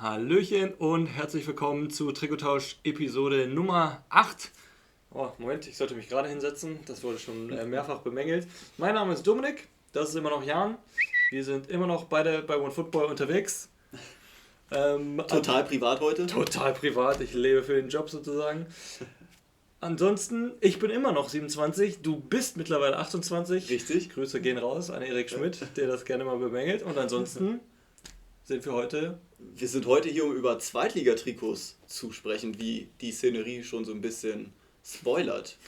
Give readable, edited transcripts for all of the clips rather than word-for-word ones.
Hallöchen und herzlich willkommen zu Trikottausch Episode Nummer 8. Oh, Moment, ich sollte mich gerade hinsetzen, das wurde schon mehrfach bemängelt. Mein Name ist Dominik, das ist immer noch Jan. Wir sind immer noch beide bei OneFootball unterwegs. Total privat heute? Total privat, ich lebe für den Job sozusagen. Ansonsten, ich bin immer noch 27, du bist mittlerweile 28. Richtig. Grüße gehen raus an Erik Schmidt, der das gerne mal bemängelt. Und ansonsten sind wir heute... Wir sind heute hier, um über Zweitligatrikots zu sprechen, wie die Szenerie schon so ein bisschen spoilert.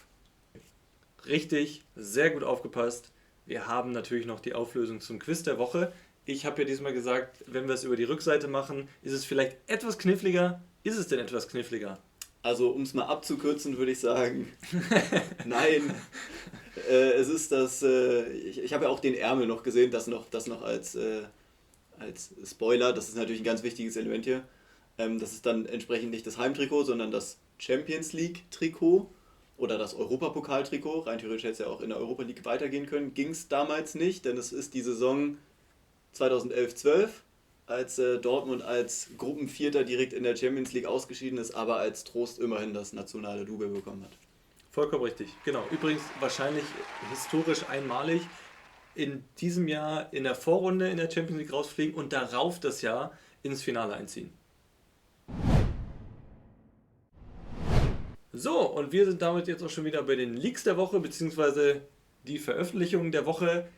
Richtig, sehr gut aufgepasst. Wir haben natürlich noch die Auflösung zum Quiz der Woche. Ich habe ja diesmal gesagt, wenn wir es über die Rückseite machen, ist es vielleicht etwas kniffliger. Ist es denn etwas kniffliger? Also, um es mal abzukürzen, würde ich sagen, nein. Es ist das, ich habe ja auch den Ärmel noch gesehen, das noch als Spoiler, das ist natürlich ein ganz wichtiges Element hier. Das ist dann entsprechend nicht das Heimtrikot, sondern das Champions League Trikot oder das Europapokal-Trikot. Rein theoretisch hätte es ja auch in der Europa League weitergehen können. Ging es damals nicht, denn es ist die Saison 2011-12, als Dortmund als Gruppenvierter direkt in der Champions League ausgeschieden ist, aber als Trost immerhin das nationale Double bekommen hat. Vollkommen richtig, genau. Übrigens wahrscheinlich historisch einmalig in diesem Jahr in der Vorrunde in der Champions League rausfliegen und darauf das Jahr ins Finale einziehen. So, und wir sind damit jetzt auch schon wieder bei den Leaks der Woche, beziehungsweise die Veröffentlichung der Woche.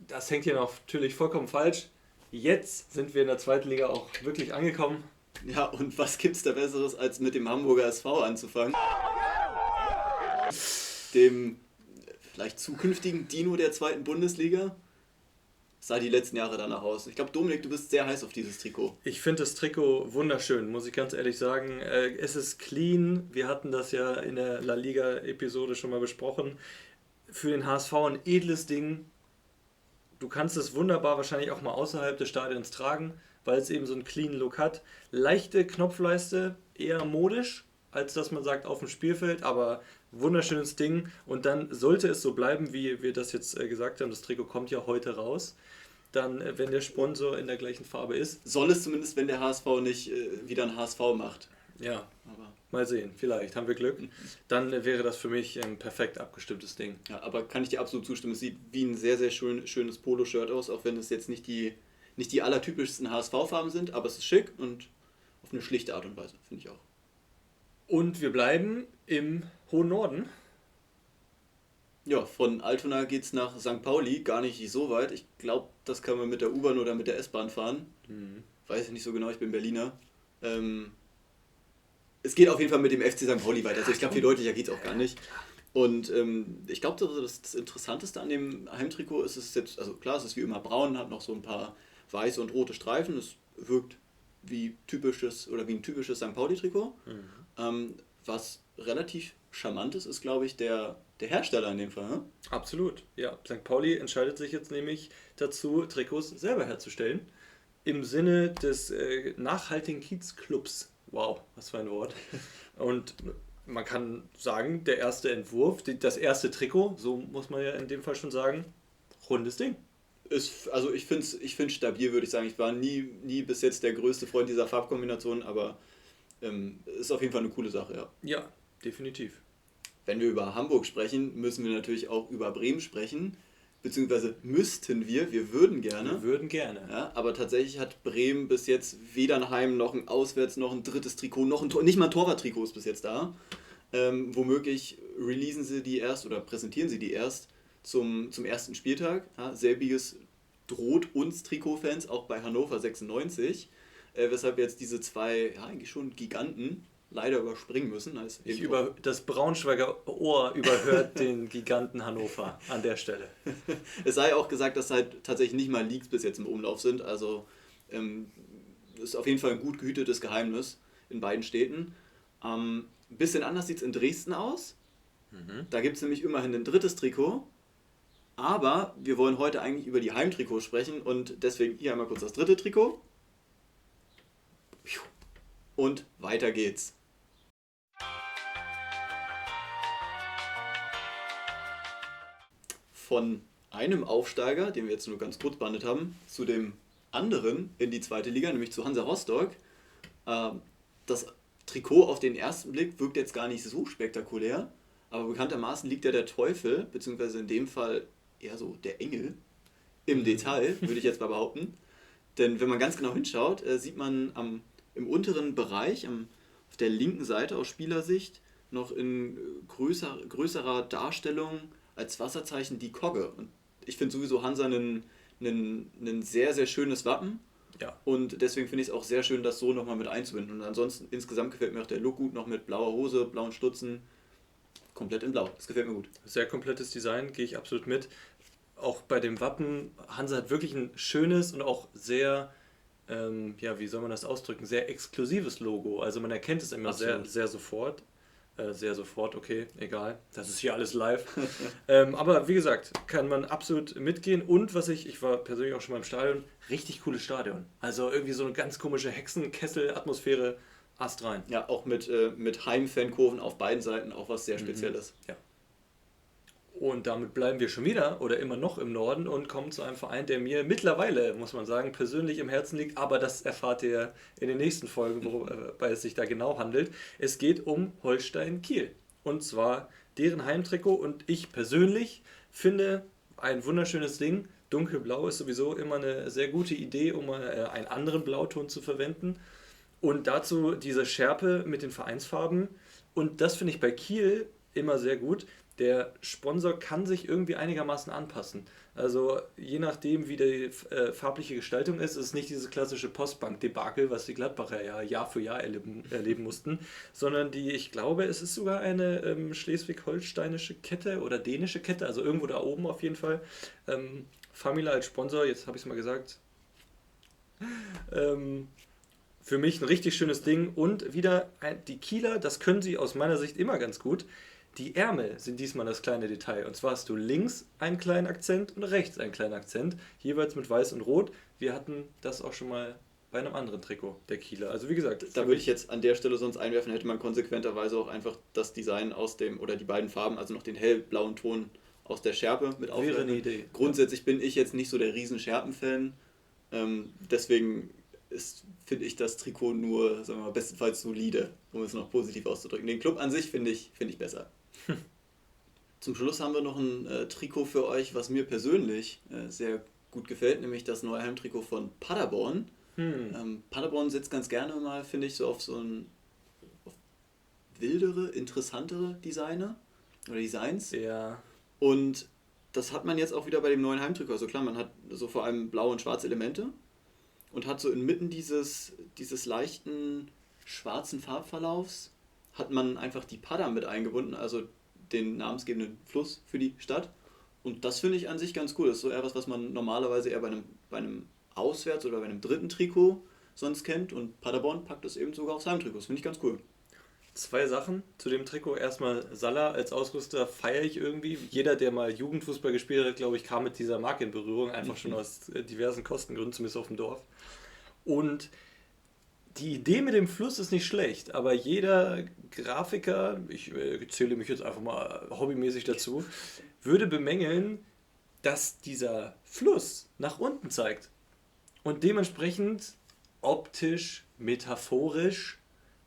Das hängt hier natürlich vollkommen falsch. Jetzt sind wir in der zweiten Liga auch wirklich angekommen. Ja, und was gibt's da Besseres, als mit dem Hamburger SV anzufangen? Dem vielleicht zukünftigen Dino der zweiten Bundesliga. Sah die letzten Jahre danach aus. Ich glaube, Dominik, du bist sehr heiß auf dieses Trikot. Ich finde das Trikot wunderschön, muss ich ganz ehrlich sagen. Es ist clean. Wir hatten das ja in der La Liga-Episode schon mal besprochen. Für den HSV ein edles Ding. Du kannst es wunderbar wahrscheinlich auch mal außerhalb des Stadions tragen, weil es eben so einen clean Look hat. Leichte Knopfleiste, eher modisch, als dass man sagt auf dem Spielfeld, aber wunderschönes Ding. Und dann sollte es so bleiben, wie wir das jetzt gesagt haben, das Trikot kommt ja heute raus, dann, wenn der Sponsor in der gleichen Farbe ist. Soll es zumindest, wenn der HSV nicht wieder ein HSV macht. Ja, aber mal sehen, vielleicht haben wir Glück. Dann wäre das für mich ein perfekt abgestimmtes Ding. Ja, aber kann ich dir absolut zustimmen. Es sieht wie ein sehr, sehr schönes Poloshirt aus, auch wenn es jetzt nicht die allertypischsten HSV-Farben sind, aber es ist schick und auf eine schlichte Art und Weise, finde ich auch. Und wir bleiben im hohen Norden. Ja, von Altona geht es nach St. Pauli, gar nicht so weit. Ich glaube, das kann man mit der U-Bahn oder mit der S-Bahn fahren. Weiß ich nicht so genau, ich bin Berliner. Es geht auf jeden Fall mit dem FC St. Pauli weiter. Also ich glaube, viel deutlicher geht es auch gar nicht. Und ich glaube, das Interessanteste an dem Heimtrikot ist es jetzt, also klar, es ist wie immer braun, hat noch so ein paar weiße und rote Streifen. Es wirkt wie ein typisches St. Pauli-Trikot. Was relativ charmant ist, glaube ich, der Hersteller in dem Fall. Ne? Absolut, ja. St. Pauli entscheidet sich jetzt nämlich dazu, Trikots selber herzustellen. Im Sinne des nachhaltigen Kiezclubs. Wow, was für ein Wort. Und man kann sagen, der erste Entwurf, das erste Trikot, so muss man ja in dem Fall schon sagen, rundes Ding. Also ich finde es stabil, würde ich sagen. Ich war nie bis jetzt der größte Freund dieser Farbkombination, aber ist auf jeden Fall eine coole Sache, ja. Ja, definitiv. Wenn wir über Hamburg sprechen, müssen wir natürlich auch über Bremen sprechen. Beziehungsweise wir würden gerne. Wir würden gerne. Ja, aber tatsächlich hat Bremen bis jetzt weder ein Heim noch ein Auswärts noch ein drittes Trikot, nicht mal ein Torwarttrikot ist bis jetzt da. Womöglich präsentieren sie die erst zum ersten Spieltag. Ja, selbiges droht uns Trikotfans auch bei Hannover 96. Weshalb wir jetzt diese zwei, ja eigentlich schon Giganten, leider überspringen müssen. Das Braunschweiger Ohr überhört den Giganten Hannover an der Stelle. Es sei auch gesagt, dass halt tatsächlich nicht mal Leaks bis jetzt im Umlauf sind. Also ist auf jeden Fall ein gut gehütetes Geheimnis in beiden Städten. Ein bisschen anders sieht es in Dresden aus. Da gibt es nämlich immerhin ein drittes Trikot. Aber wir wollen heute eigentlich über die Heimtrikots sprechen und deswegen hier einmal kurz das dritte Trikot. Und weiter geht's. Von einem Aufsteiger, den wir jetzt nur ganz kurz behandelt haben, zu dem anderen in die zweite Liga, nämlich zu Hansa Rostock. Das Trikot auf den ersten Blick wirkt jetzt gar nicht so spektakulär, aber bekanntermaßen liegt ja der Teufel, beziehungsweise in dem Fall eher so der Engel, im Detail, würde ich jetzt mal behaupten. Denn wenn man ganz genau hinschaut, sieht man im unteren Bereich, auf der linken Seite aus Spielersicht, noch in größerer Darstellung als Wasserzeichen die Kogge. Und ich finde sowieso Hansa ein sehr, sehr schönes Wappen. Ja. Und deswegen finde ich es auch sehr schön, das so nochmal mit einzubinden. Und ansonsten insgesamt gefällt mir auch der Look gut, noch mit blauer Hose, blauen Stutzen. Komplett in blau. Das gefällt mir gut. Sehr komplettes Design, gehe ich absolut mit. Auch bei dem Wappen, Hansa hat wirklich ein schönes und auch sehr, wie soll man das ausdrücken, sehr exklusives Logo. Also man erkennt es immer sehr, Absolut. sehr sofort. Sehr sofort, okay, egal. Das ist hier alles live. Aber wie gesagt, kann man absolut mitgehen. Und ich war persönlich auch schon mal im Stadion, richtig cooles Stadion. Also irgendwie so eine ganz komische Hexenkessel-Atmosphäre, astrein. Ja, auch mit Heimfankurven auf beiden Seiten, auch was sehr Spezielles. Ja. Und damit bleiben wir schon wieder oder immer noch im Norden und kommen zu einem Verein, der mir mittlerweile, muss man sagen, persönlich im Herzen liegt. Aber das erfahrt ihr in den nächsten Folgen, wobei es sich da genau handelt. Es geht um Holstein Kiel. Und zwar deren Heimtrikot. Und ich persönlich finde ein wunderschönes Ding. Dunkelblau ist sowieso immer eine sehr gute Idee, um einen anderen Blauton zu verwenden. Und dazu diese Schärpe mit den Vereinsfarben. Und das finde ich bei Kiel immer sehr gut. Der Sponsor kann sich irgendwie einigermaßen anpassen. Also je nachdem, wie die farbliche Gestaltung ist, ist es nicht dieses klassische Postbank-Debakel, was die Gladbacher ja Jahr für Jahr erleben mussten, sondern ich glaube, es ist sogar eine schleswig-holsteinische Kette oder dänische Kette, also irgendwo da oben auf jeden Fall. Famila als Sponsor, jetzt habe ich es mal gesagt. Für mich ein richtig schönes Ding und wieder die Kieler, das können sie aus meiner Sicht immer ganz gut. Die Ärmel sind diesmal das kleine Detail. Und zwar hast du links einen kleinen Akzent und rechts einen kleinen Akzent, jeweils mit weiß und rot. Wir hatten das auch schon mal bei einem anderen Trikot der Kieler. Also wie gesagt, da würde ich jetzt an der Stelle sonst einwerfen, hätte man konsequenterweise auch einfach das Design oder die beiden Farben, also noch den hellblauen Ton aus der Schärpe mit aufnehmen. Wäre eine Idee. Grundsätzlich bin ich jetzt nicht so der riesen Schärpen-Fan. Deswegen finde ich das Trikot nur, sagen wir mal, bestenfalls solide, um es noch positiv auszudrücken. Den Club an sich finde ich besser. Zum Schluss haben wir noch ein Trikot für euch, was mir persönlich sehr gut gefällt, nämlich das neue Heimtrikot von Paderborn. Paderborn setzt ganz gerne mal, finde ich, so auf auf wildere, interessantere Designs. Ja. Und das hat man jetzt auch wieder bei dem neuen Heimtrikot. Also klar, man hat so vor allem blaue und schwarze Elemente und hat so inmitten dieses leichten schwarzen Farbverlaufs hat man einfach die Padda mit eingebunden, also den namensgebenden Fluss für die Stadt. Und das finde ich an sich ganz cool. Das ist so eher was man normalerweise eher bei einem Auswärts- oder bei einem dritten Trikot sonst kennt. Und Paderborn packt das eben sogar aufs Heimtrikot. Das finde ich ganz cool. 2 Sachen zu dem Trikot. Erstmal Salah als Ausrüster feiere ich irgendwie. Jeder, der mal Jugendfußball gespielt hat, glaube ich, kam mit dieser Marke in Berührung. Einfach schon aus diversen Kostengründen, zumindest auf dem Dorf. Und die Idee mit dem Fluss ist nicht schlecht, aber jeder Grafiker, ich zähle mich jetzt einfach mal hobbymäßig dazu, würde bemängeln, dass dieser Fluss nach unten zeigt. Und dementsprechend optisch, metaphorisch,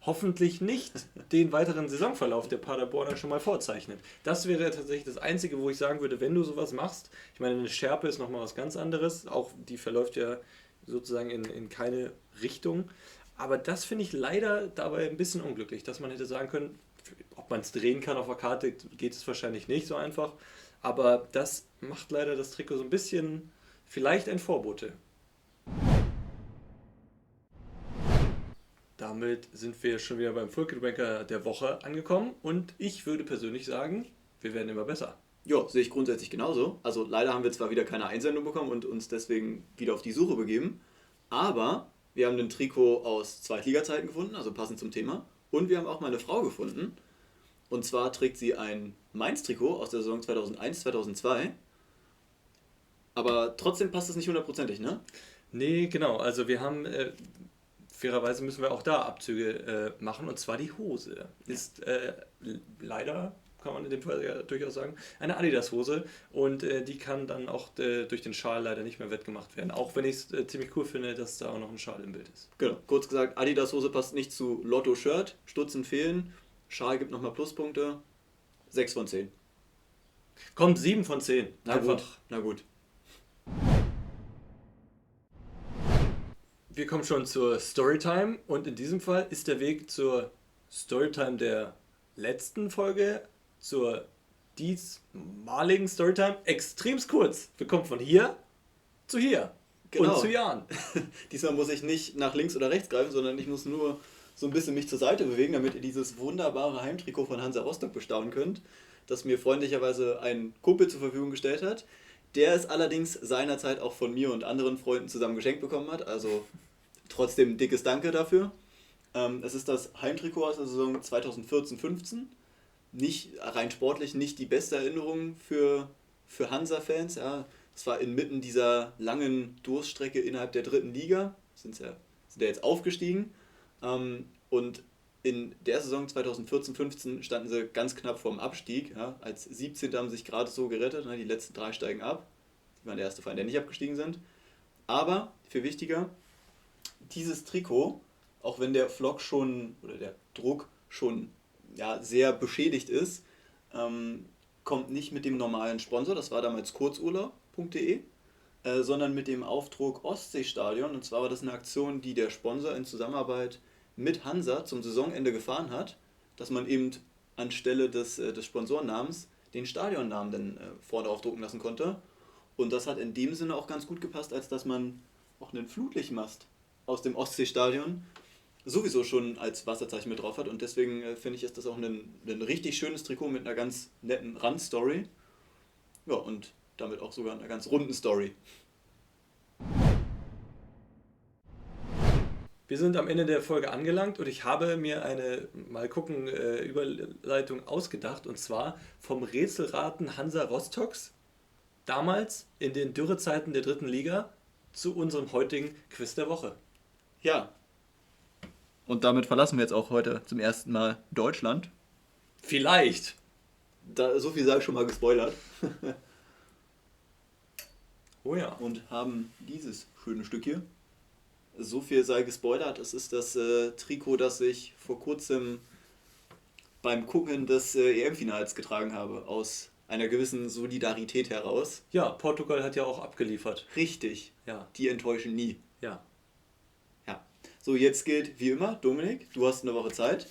hoffentlich nicht den weiteren Saisonverlauf der Paderborner schon mal vorzeichnet. Das wäre tatsächlich das Einzige, wo ich sagen würde, wenn du sowas machst, ich meine, eine Schärpe ist nochmal was ganz anderes, auch die verläuft ja sozusagen in keine Richtung. Aber das finde ich leider dabei ein bisschen unglücklich, dass man hätte sagen können, ob man es drehen kann auf der Karte, geht es wahrscheinlich nicht so einfach. Aber das macht leider das Trikot so ein bisschen, vielleicht ein Vorbote. Damit sind wir schon wieder beim Fulketbanker der Woche angekommen und ich würde persönlich sagen, wir werden immer besser. Ja, sehe ich grundsätzlich genauso. Also leider haben wir zwar wieder keine Einsendung bekommen und uns deswegen wieder auf die Suche begeben, aber wir haben ein Trikot aus Zweitliga-Zeiten gefunden, also passend zum Thema. Und wir haben auch mal eine Frau gefunden. Und zwar trägt sie ein Mainz-Trikot aus der Saison 2001/2002. Aber trotzdem passt es nicht hundertprozentig, ne? Nee, genau. Also wir haben, fairerweise müssen wir auch da Abzüge machen. Und zwar die Hose ist leider kann man in dem Fall ja durchaus sagen, eine Adidas-Hose und die kann dann auch durch den Schal leider nicht mehr wettgemacht werden, auch wenn ich es ziemlich cool finde, dass da auch noch ein Schal im Bild ist. Genau, kurz gesagt, Adidas-Hose passt nicht zu Lotto-Shirt, Stutzen fehlen, Schal gibt nochmal Pluspunkte, 6 von 10. Kommt 7 von 10. Na gut. Wir kommen schon zur Storytime und in diesem Fall ist der Weg zur Storytime der letzten Folge zur diesmaligen Storytime extremst kurz. Wir kommen von hier zu hier und zu Jan. Diesmal muss ich nicht nach links oder rechts greifen, sondern ich muss nur so ein bisschen mich zur Seite bewegen, damit ihr dieses wunderbare Heimtrikot von Hansa Rostock bestaunen könnt, das mir freundlicherweise ein Kumpel zur Verfügung gestellt hat, der es allerdings seinerzeit auch von mir und anderen Freunden zusammen geschenkt bekommen hat. Also trotzdem ein dickes Danke dafür. Es ist das Heimtrikot aus der Saison 2014-15. Nicht rein sportlich nicht die beste Erinnerung für Hansa-Fans. Ja. Es war inmitten dieser langen Durststrecke innerhalb der 3. Liga. Sind ja jetzt aufgestiegen. Und in der Saison 2014-15 standen sie ganz knapp vorm Abstieg. Ja. Als 17. haben sie sich gerade so gerettet. Die letzten 3 steigen ab. Die waren der erste Verein, der nicht abgestiegen sind. Aber, viel wichtiger, dieses Trikot, auch wenn der Flock schon, oder der Druck schon sehr beschädigt ist, kommt nicht mit dem normalen Sponsor, das war damals kurzurlaub.de, sondern mit dem Aufdruck Ostseestadion. Und zwar war das eine Aktion, die der Sponsor in Zusammenarbeit mit Hansa zum Saisonende gefahren hat, dass man eben anstelle des Sponsorennamens den Stadionnamen dann vorne aufdrucken lassen konnte. Und das hat in dem Sinne auch ganz gut gepasst, als dass man auch einen Flutlichtmast aus dem Ostseestadion sowieso schon als Wasserzeichen mit drauf hat. Und deswegen finde ich, ist das auch ein richtig schönes Trikot mit einer ganz netten Randstory. Ja, und damit auch sogar einer ganz runden Story. Wir sind am Ende der Folge angelangt und ich habe mir eine, Überleitung ausgedacht, und zwar vom Rätselraten Hansa Rostocks, damals in den Dürrezeiten der 3. Liga, zu unserem heutigen Quiz der Woche. Ja. Und damit verlassen wir jetzt auch heute zum ersten Mal Deutschland. Vielleicht. So viel sei ich schon mal gespoilert. Oh ja. Und haben dieses schöne Stück hier. So viel sei gespoilert. Es ist das Trikot, das ich vor kurzem beim Gucken des EM-Finals getragen habe. Aus einer gewissen Solidarität heraus. Ja, Portugal hat ja auch abgeliefert. Richtig. Ja. Die enttäuschen nie. Ja. Ja. So, jetzt gilt wie immer, Dominik, du hast eine Woche Zeit,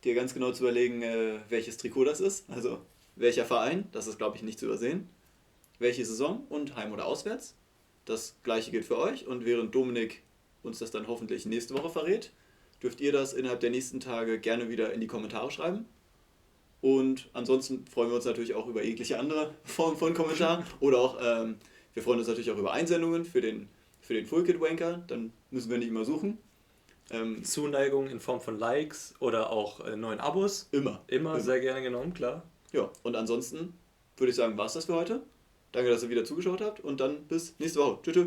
dir ganz genau zu überlegen, welches Trikot das ist. Also, welcher Verein, das ist, glaube ich, nicht zu übersehen. Welche Saison und heim oder auswärts. Das gleiche gilt für euch. Und während Dominik uns das dann hoffentlich nächste Woche verrät, dürft ihr das innerhalb der nächsten Tage gerne wieder in die Kommentare schreiben. Und ansonsten freuen wir uns natürlich auch über jegliche andere Form von Kommentar. Oder auch, wir freuen uns natürlich auch über Einsendungen für den Full Kit Wanker. Dann müssen wir nicht immer suchen. Zuneigung in Form von Likes oder auch neuen Abos. Immer. Sehr gerne genommen, klar. Ja, und ansonsten würde ich sagen, war es das für heute. Danke, dass ihr wieder zugeschaut habt und dann bis nächste Woche. Tschüss.